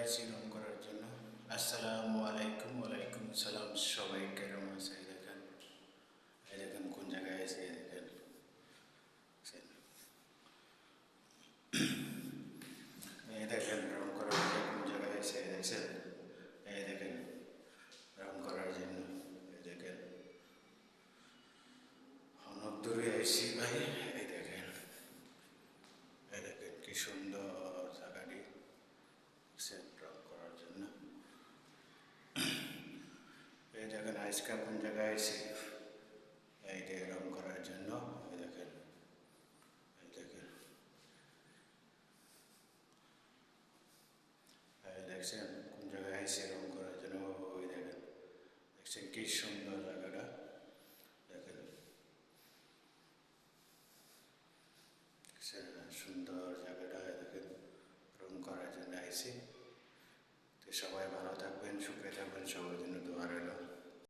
এসেছি রং করার জন্য। আসসালামু আলাইকুম। ওয়ালাইকুম আসসালাম। সবাই কেমন আছে? এই দেখেন কোন জায়গায় এসে দেখেন। এই দেখেন রং করার জন্য কোন জায়গায় এসে দেখছেন। এই দেখেন রং করার জন্য। এই দেখেন অনেক দূরে এসেছি ভাই। এই দেখেন, এই দেখেন কি সুন্দর জায়গাটি রং করার জন্য। এই দেখেন আজকে কোন জায়গায় এসে এই যে রং করার জন্য। এই দেখেন, এই দেখেন, এই দেখছেন কোন জায়গায় এসে রং করার জন্য। ওই দেখেন, দেখছেন কি সুন্দর জায়গাটা। দেখেন, দেখছেন সুন্দর জায়গাটা। দেখেন রং করার জন্য আইসি। তো সবাই ভালো থাকবেন, সুখে থাকবেন সবাই।